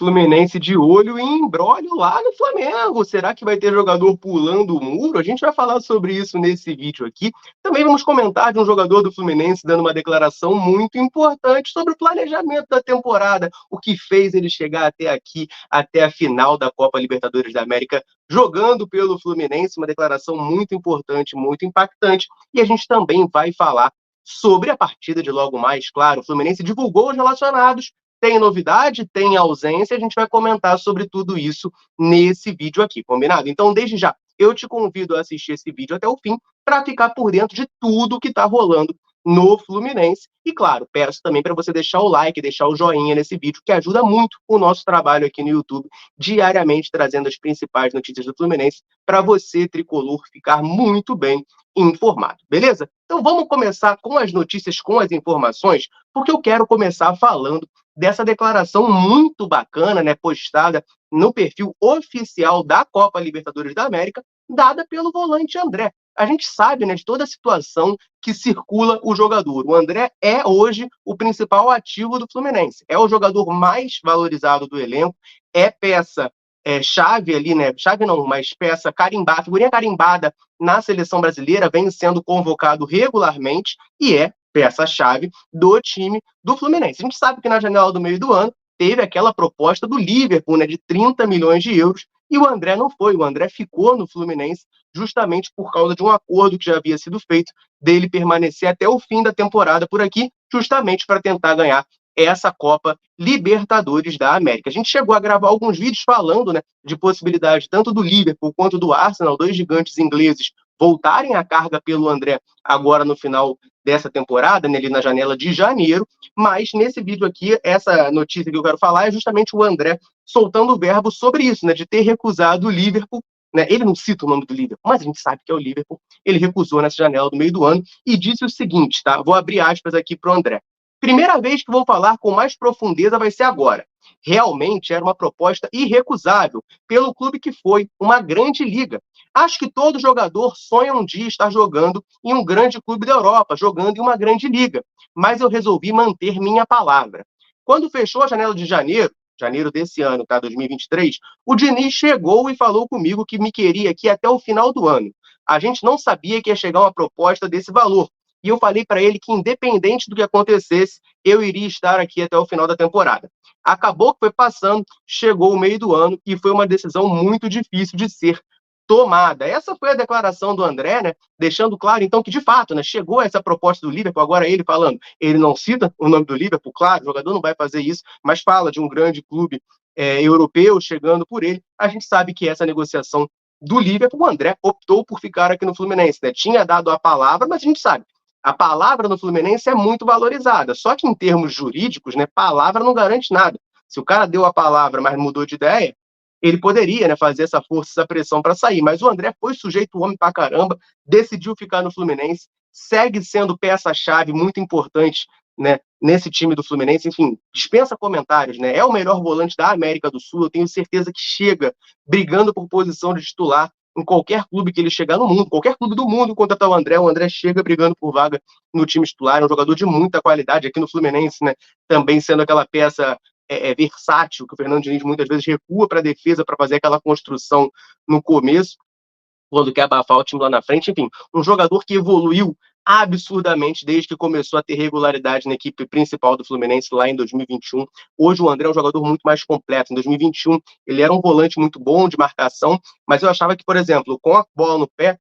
Fluminense de olho em imbróglio lá no Flamengo. Será que vai ter jogador pulando o muro? A gente vai falar sobre isso nesse vídeo aqui. Também vamos comentar de um jogador do Fluminense dando uma declaração muito importante sobre o planejamento da temporada, o que fez ele chegar até aqui, até a final da Copa Libertadores da América, jogando pelo Fluminense, uma declaração muito importante, muito impactante. E a gente também vai falar sobre a partida de logo mais, claro. O Fluminense divulgou os relacionados, tem novidade, tem ausência, a gente vai comentar sobre tudo isso nesse vídeo aqui, combinado? Então, desde já, eu te convido a assistir esse vídeo até o fim para ficar por dentro de tudo que está rolando no Fluminense. E, claro, peço também para você deixar o like, deixar o joinha nesse vídeo, que ajuda muito o nosso trabalho aqui no YouTube, diariamente trazendo as principais notícias do Fluminense para você, tricolor, ficar muito bem informado, beleza? Então vamos começar com as notícias, com as informações, porque eu quero começar falando dessa declaração muito bacana, né, postada no perfil oficial da Copa Libertadores da América, dada pelo volante André. A gente sabe, né, de toda a situação que circula o jogador. O André é hoje o principal ativo do Fluminense. É o jogador mais valorizado do elenco, é peça chave ali, né? Chave não, mas peça carimbada, figurinha carimbada na seleção brasileira, vem sendo convocado regularmente e é peça-chave do time do Fluminense. A gente sabe que na janela do meio do ano teve aquela proposta do Liverpool, né, de 30 milhões de euros, e o André não foi. O André ficou no Fluminense justamente por causa de um acordo que já havia sido feito dele permanecer até o fim da temporada por aqui, justamente para tentar ganhar essa Copa Libertadores da América. A gente chegou a gravar alguns vídeos falando, né, de possibilidade tanto do Liverpool quanto do Arsenal, dois gigantes ingleses, voltarem a carga pelo André agora no final dessa temporada, né, ali na janela de janeiro, mas nesse vídeo aqui, essa notícia que eu quero falar é justamente o André soltando o verbo sobre isso, né, de ter recusado o Liverpool, né, ele não cita o nome do Liverpool, mas a gente sabe que é o Liverpool, ele recusou nessa janela do meio do ano e disse o seguinte, tá, vou abrir aspas aqui para o André: primeira vez que vou falar com mais profundeza vai ser agora. Realmente era uma proposta irrecusável pelo clube que foi, uma grande liga. Acho que todo jogador sonha um dia estar jogando em um grande clube da Europa, jogando em uma grande liga. Mas eu resolvi manter minha palavra. Quando fechou a janela de janeiro desse ano, tá, 2023, o Diniz chegou e falou comigo que me queria aqui até o final do ano. A gente não sabia que ia chegar uma proposta desse valor, e eu falei para ele que, independente do que acontecesse, eu iria estar aqui até o final da temporada. Acabou que foi passando, chegou o meio do ano e foi uma decisão muito difícil de ser tomada. Essa foi a declaração do André, né, deixando claro, então, que de fato, né, chegou essa proposta do Liverpool, agora ele falando, ele não cita o nome do Liverpool, claro, o jogador não vai fazer isso, mas fala de um grande clube europeu chegando por ele. A gente sabe que essa negociação do Liverpool, o André optou por ficar aqui no Fluminense, né, tinha dado a palavra, mas a gente sabe, a palavra no Fluminense é muito valorizada. Só que em termos jurídicos, né, palavra não garante nada. Se o cara deu a palavra, mas mudou de ideia, ele poderia, né, fazer essa força, essa pressão para sair. Mas o André foi sujeito homem pra caramba, decidiu ficar no Fluminense, segue sendo peça-chave muito importante, né, nesse time do Fluminense. Enfim, dispensa comentários, né? É o melhor volante da América do Sul. Eu tenho certeza que chega brigando por posição de titular em qualquer clube que ele chegar no mundo, qualquer clube do mundo contratar o André chega brigando por vaga no time titular, é um jogador de muita qualidade aqui no Fluminense, né? Também sendo aquela peça versátil, que o Fernando Diniz muitas vezes recua para a defesa para fazer aquela construção no começo, quando quer abafar o time lá na frente. Enfim, um jogador que evoluiu absurdamente desde que começou a ter regularidade na equipe principal do Fluminense lá em 2021. Hoje o André é um jogador muito mais completo. Em 2021 ele era um volante muito bom de marcação, mas eu achava que, por exemplo, com a bola no pé,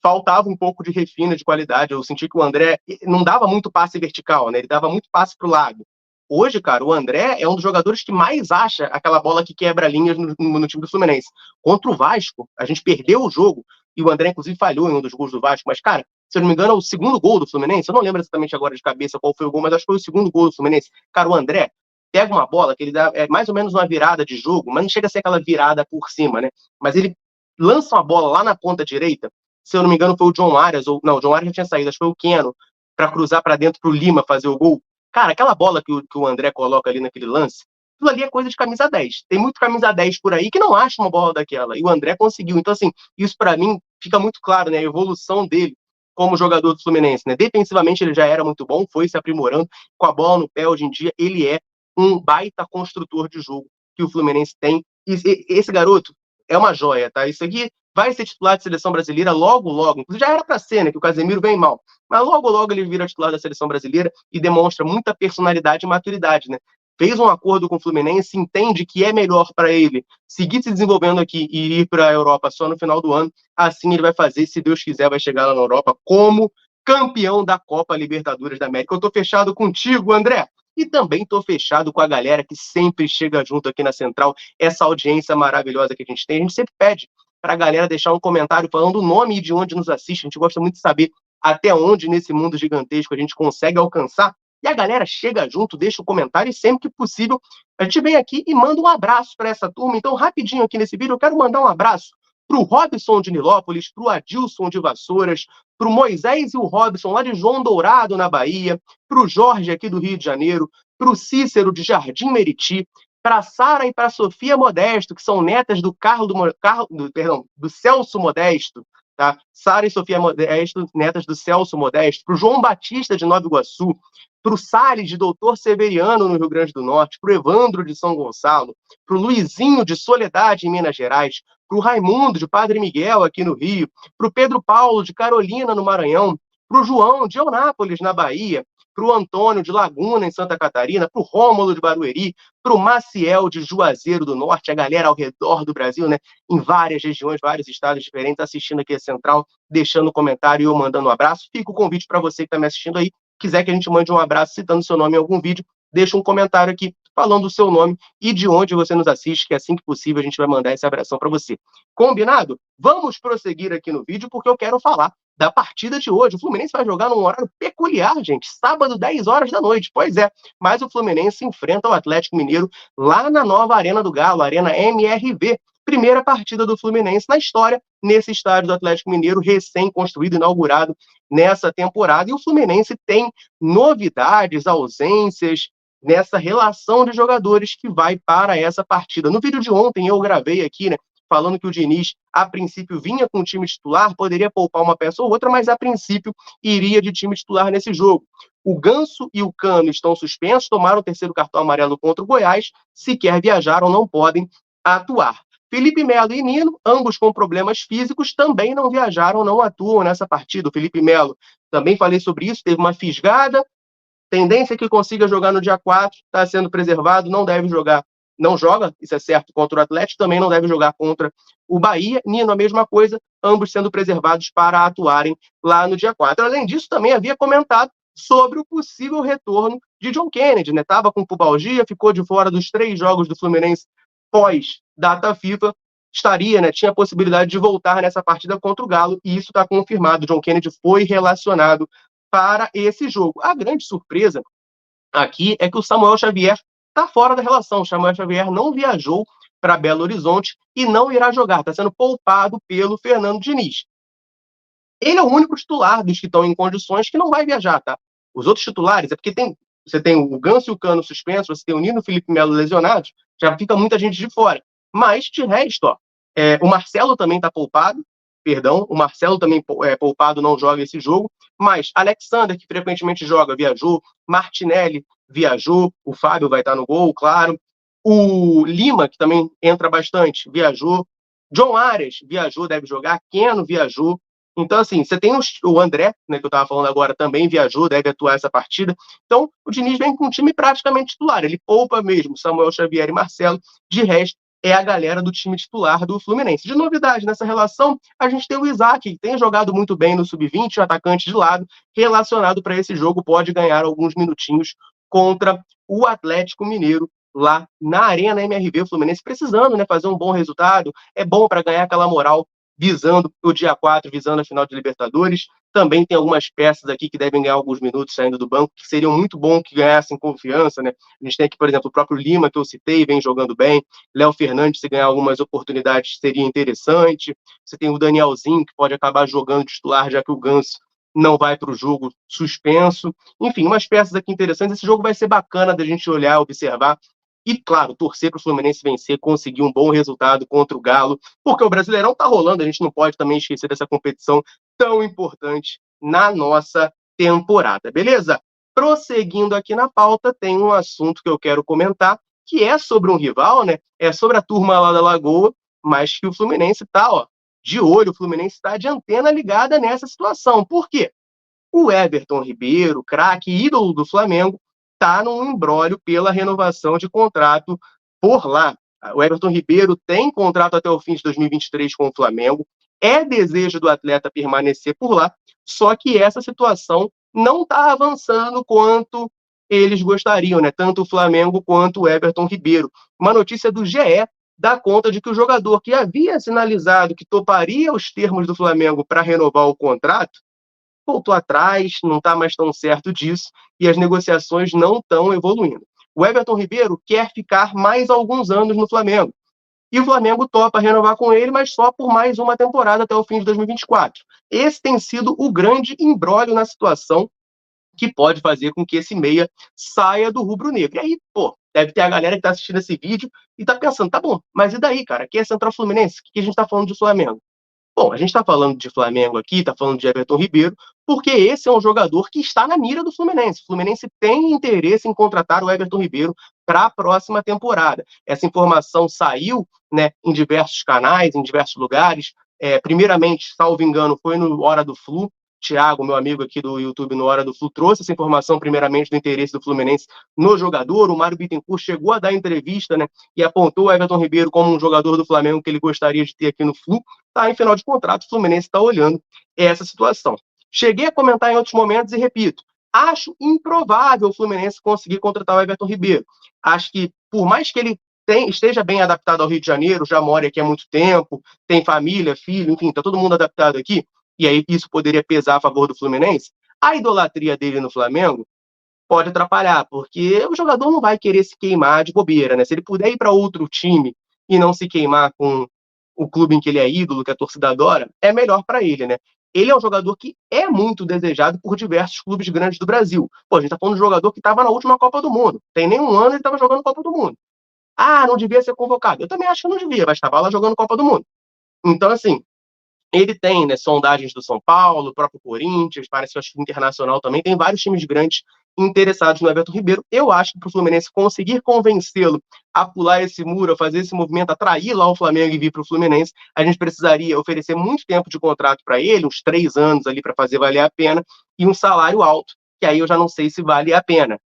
faltava um pouco de refino, de qualidade. Eu senti que o André não dava muito passe vertical, né? Ele dava muito passe para o lado. Hoje, cara, o André é um dos jogadores que mais acha aquela bola que quebra linhas no time do Fluminense. Contra o Vasco, a gente perdeu o jogo, e o André, inclusive, falhou em um dos gols do Vasco, mas, cara, se eu não me engano, é o segundo gol do Fluminense. Eu não lembro exatamente agora de cabeça qual foi o gol, mas acho que foi o segundo gol do Fluminense. Cara, o André pega uma bola que ele dá mais ou menos uma virada de jogo, mas não chega a ser aquela virada por cima, né? Mas ele lança uma bola lá na ponta direita. Se eu não me engano, foi o John Arias, ou não, o John Arias já tinha saído, acho que foi o Keno, para cruzar para dentro pro Lima fazer o gol. Cara, aquela bola que o André coloca ali naquele lance, aquilo ali é coisa de camisa 10. Tem muito camisa 10 por aí que não acha uma bola daquela. E o André conseguiu. Então, assim, isso para mim fica muito claro, né? A evolução dele como jogador do Fluminense, né? Defensivamente ele já era muito bom, foi se aprimorando. Com a bola no pé, hoje em dia, ele é um baita construtor de jogo que o Fluminense tem. E esse garoto é uma joia, tá? Isso aqui vai ser titular de seleção brasileira logo, logo. Inclusive, já era para ser, né? Que o Casemiro vem mal. Mas logo, logo ele vira titular da seleção brasileira e demonstra muita personalidade e maturidade, né? Fez um acordo com o Fluminense, entende que é melhor para ele seguir se desenvolvendo aqui e ir para a Europa só no final do ano. Assim ele vai fazer, se Deus quiser, vai chegar lá na Europa como campeão da Copa Libertadores da América. Eu tô fechado contigo, André. E também tô fechado com a galera que sempre chega junto aqui na Central, essa audiência maravilhosa que a gente tem. A gente sempre pede para a galera deixar um comentário falando o nome e de onde nos assiste. A gente gosta muito de saber até onde nesse mundo gigantesco a gente consegue alcançar. E a galera chega junto, deixa o comentário e sempre que possível a gente vem aqui e manda um abraço para essa turma. Então, rapidinho aqui nesse vídeo, eu quero mandar um abraço para o Robson de Nilópolis, para o Adilson de Vassouras, para o Moisés e o Robson lá de João Dourado, na Bahia, para o Jorge aqui do Rio de Janeiro, para o Cícero de Jardim Meriti, para a Sara e para a Sofia Modesto, que são netas do do Celso Modesto, tá? Sara e Sofia Modesto, netas do Celso Modesto, para o João Batista de Nova Iguaçu, para o Salles de Doutor Severiano, no Rio Grande do Norte, para o Evandro de São Gonçalo, para o Luizinho de Soledade, em Minas Gerais, para o Raimundo de Padre Miguel, aqui no Rio, para o Pedro Paulo de Carolina, no Maranhão, para o João de Eunápolis, na Bahia, para o Antônio de Laguna, em Santa Catarina, para o Rômulo de Barueri, para o Maciel de Juazeiro do Norte, a galera ao redor do Brasil, né, em várias regiões, vários estados diferentes, assistindo aqui a Central, deixando um comentário e eu mandando um abraço. Fica o convite para você que está me assistindo aí, quiser que a gente mande um abraço citando seu nome em algum vídeo, deixa um comentário aqui falando o seu nome e de onde você nos assiste, que assim que possível a gente vai mandar esse abração para você. Combinado? Vamos prosseguir aqui no vídeo, porque eu quero falar da partida de hoje. O Fluminense vai jogar num horário peculiar, gente, sábado, 10 horas da noite. Pois é, mas o Fluminense enfrenta o Atlético Mineiro lá na nova Arena do Galo, Arena MRV. Primeira partida do Fluminense na história, nesse estádio do Atlético Mineiro, recém-construído, inaugurado nessa temporada. E o Fluminense tem novidades, ausências, nessa relação de jogadores que vai para essa partida. No vídeo de ontem eu gravei aqui, né, falando que o Diniz, a princípio, vinha com o time titular, poderia poupar uma peça ou outra, mas a princípio iria de time titular nesse jogo. O Ganso e o Cano estão suspensos, tomaram o terceiro cartão amarelo contra o Goiás, sequer viajaram, não podem atuar. Felipe Melo e Nino, ambos com problemas físicos, também não viajaram, não atuam nessa partida. O Felipe Melo, também falei sobre isso, teve uma fisgada, tendência que consiga jogar no dia 4, está sendo preservado, não deve jogar, não joga, isso é certo, contra o Atlético, também não deve jogar contra o Bahia. Nino, a mesma coisa, ambos sendo preservados para atuarem lá no dia 4. Além disso, também havia comentado sobre o possível retorno de John Kennedy, né? Estava com pubalgia, ficou de fora dos 3 jogos do Fluminense pós-data FIFA, estaria, né? Tinha a possibilidade de voltar nessa partida contra o Galo, e isso está confirmado. John Kennedy foi relacionado para esse jogo. A grande surpresa aqui é que o Samuel Xavier está fora da relação. O Samuel Xavier não viajou para Belo Horizonte e não irá jogar. Está sendo poupado pelo Fernando Diniz. Ele é o único titular dos que estão em condições que não vai viajar, tá? Os outros titulares, é porque você tem o Ganso e o Cano suspensos, você tem o Nino e o Felipe Melo lesionados, já fica muita gente de fora. Mas, de resto, ó, o Marcelo também está poupado, perdão, o Marcelo também poupado, não joga esse jogo, mas Alexander, que frequentemente joga, viajou, Martinelli viajou, o Fábio vai estar no gol, claro, o Lima, que também entra bastante, viajou, John Arias viajou, deve jogar, Keno viajou. Então, assim, você tem o André, né, que eu estava falando agora, também viajou, deve atuar essa partida. Então, o Diniz vem com um time praticamente titular. Ele poupa mesmo Samuel Xavier e Marcelo. De resto, é a galera do time titular do Fluminense. De novidade nessa relação, a gente tem o Isaac, que tem jogado muito bem no Sub-20, o atacante de lado, relacionado para esse jogo, pode ganhar alguns minutinhos contra o Atlético Mineiro, lá na Arena MRV. O Fluminense precisando, né, fazer um bom resultado, é bom para ganhar aquela moral visando o dia 4, visando a final de Libertadores. Também tem algumas peças aqui que devem ganhar alguns minutos saindo do banco, que seriam muito bom que ganhassem confiança, né? A gente tem aqui, por exemplo, o próprio Lima, que eu citei, vem jogando bem. Léo Fernandes, se ganhar algumas oportunidades, seria interessante. Você tem o Danielzinho, que pode acabar jogando titular, já que o Ganso não vai para o jogo suspenso. Enfim, umas peças aqui interessantes. Esse jogo vai ser bacana da gente olhar, observar. E, claro, torcer para o Fluminense vencer, conseguir um bom resultado contra o Galo, porque o Brasileirão está rolando, a gente não pode também esquecer dessa competição tão importante na nossa temporada, beleza? Prosseguindo aqui na pauta, tem um assunto que eu quero comentar, que é sobre um rival, né? É sobre a turma lá da Lagoa, mas que o Fluminense tá, ó, de olho, o Fluminense está de antena ligada nessa situação. Por quê? O Everton Ribeiro, craque, ídolo do Flamengo, está num imbróglio pela renovação de contrato por lá. O Everton Ribeiro tem contrato até o fim de 2023 com o Flamengo, é desejo do atleta permanecer por lá, só que essa situação não está avançando quanto eles gostariam, né? Tanto o Flamengo quanto o Everton Ribeiro. Uma notícia do GE dá conta de que o jogador que havia sinalizado que toparia os termos do Flamengo para renovar o contrato voltou atrás, não está mais tão certo disso e as negociações não estão evoluindo. O Everton Ribeiro quer ficar mais alguns anos no Flamengo. E o Flamengo topa renovar com ele, mas só por mais uma temporada até o fim de 2024. Esse tem sido o grande imbróglio na situação que pode fazer com que esse meia saia do rubro-negro. E aí, pô, deve ter a galera que tá assistindo esse vídeo e tá pensando, tá bom, mas e daí, cara? Aqui é Central Fluminense, o que a gente tá falando de Flamengo? Bom, a gente está falando de Flamengo aqui, está falando de Everton Ribeiro, porque esse é um jogador que está na mira do Fluminense. O Fluminense tem interesse em contratar o Everton Ribeiro para a próxima temporada. Essa informação saiu, né, em diversos canais, em diversos lugares. Primeiramente, salvo engano, foi no Hora do Flu. Thiago, meu amigo aqui do YouTube no Hora do Flu, trouxe essa informação primeiramente do interesse do Fluminense no jogador. O Mário Bittencourt chegou a dar entrevista, né, e apontou o Everton Ribeiro como um jogador do Flamengo que ele gostaria de ter aqui no Flu. Tá em final de contrato, o Fluminense está olhando essa situação. Cheguei a comentar em outros momentos e repito, acho improvável o Fluminense conseguir contratar o Everton Ribeiro. Acho que, por mais que ele esteja bem adaptado ao Rio de Janeiro, já mora aqui há muito tempo, tem família, filho, enfim, tá todo mundo adaptado aqui, e aí isso poderia pesar a favor do Fluminense, a idolatria dele no Flamengo pode atrapalhar, porque o jogador não vai querer se queimar de bobeira, né? Se ele puder ir para outro time e não se queimar com o clube em que ele é ídolo, que a torcida adora, é melhor para ele, né? Ele é um jogador que é muito desejado por diversos clubes grandes do Brasil. Pô, a gente tá falando de um jogador que estava na última Copa do Mundo. Tem nem um ano ele estava jogando Copa do Mundo. Ah, não devia ser convocado. Eu também acho que não devia, mas estava lá jogando Copa do Mundo. Então, assim, ele tem, né, sondagens do São Paulo, o próprio Corinthians, parece que acho que Internacional também, tem vários times grandes interessados no Everton Ribeiro. Eu acho que para o Fluminense conseguir convencê-lo a pular esse muro, a fazer esse movimento, atrair lá o Flamengo e vir para o Fluminense, a gente precisaria oferecer muito tempo de contrato para ele, uns 3 anos ali para fazer valer a pena, e um salário alto, que aí eu já não sei se vale a pena.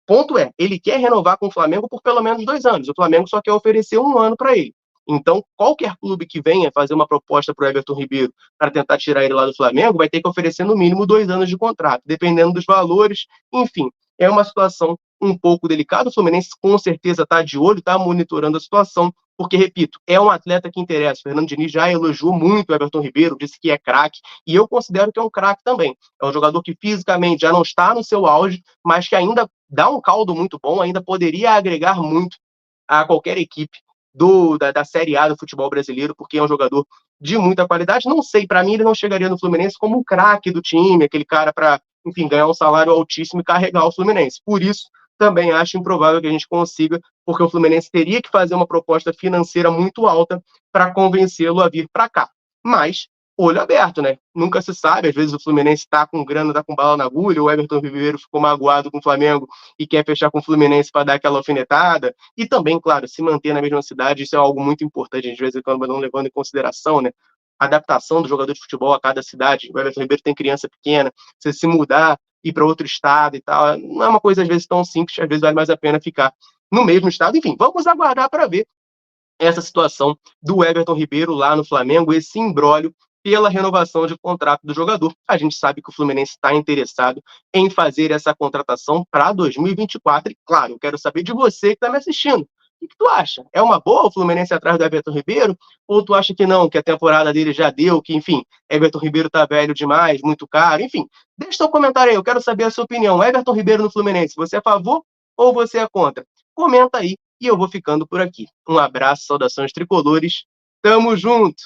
Ponto é, ele quer renovar com o Flamengo por pelo menos 2 anos. O Flamengo só quer oferecer 1 ano para ele. Então, qualquer clube que venha fazer uma proposta para o Everton Ribeiro para tentar tirar ele lá do Flamengo vai ter que oferecer no mínimo 2 anos de contrato, dependendo dos valores. Enfim, é uma situação um pouco delicada. O Fluminense com certeza está de olho, está monitorando a situação, porque, repito, é um atleta que interessa. O Fernando Diniz já elogiou muito o Everton Ribeiro, disse que é craque, e eu considero que é um craque também. É um jogador que fisicamente já não está no seu auge, mas que ainda dá um caldo muito bom, ainda poderia agregar muito a qualquer equipe da Série A do futebol brasileiro, porque é um jogador de muita qualidade. Não sei, para mim ele não chegaria no Fluminense como um craque do time, aquele cara para, enfim, ganhar um salário altíssimo e carregar o Fluminense. Por isso, também acho improvável que a gente consiga, porque o Fluminense teria que fazer uma proposta financeira muito alta para convencê-lo a vir para cá. Mas, olho aberto, né? Nunca se sabe, às vezes o Fluminense está com grana, está com bala na agulha, o Everton Ribeiro ficou magoado com o Flamengo e quer fechar com o Fluminense para dar aquela alfinetada. E também, claro, se manter na mesma cidade, isso é algo muito importante, de vez em quando não levando em consideração, né? A adaptação do jogador de futebol a cada cidade. O Everton Ribeiro tem criança pequena, você se mudar, ir para outro estado e tal, não é uma coisa às vezes tão simples, às vezes vale mais a pena ficar no mesmo estado. Enfim, vamos aguardar para ver essa situação do Everton Ribeiro lá no Flamengo, esse imbróglio pela renovação de contrato do jogador. A gente sabe que o Fluminense está interessado em fazer essa contratação para 2024 e, claro, eu quero saber de você que está me assistindo. O que tu acha? É uma boa o Fluminense atrás do Everton Ribeiro? Ou tu acha que não, que a temporada dele já deu, que, enfim, Everton Ribeiro tá velho demais, muito caro, enfim. Deixa seu comentário aí, eu quero saber a sua opinião. Everton Ribeiro no Fluminense, você é a favor ou você é contra? Comenta aí e eu vou ficando por aqui. Um abraço, saudações tricolores, tamo junto!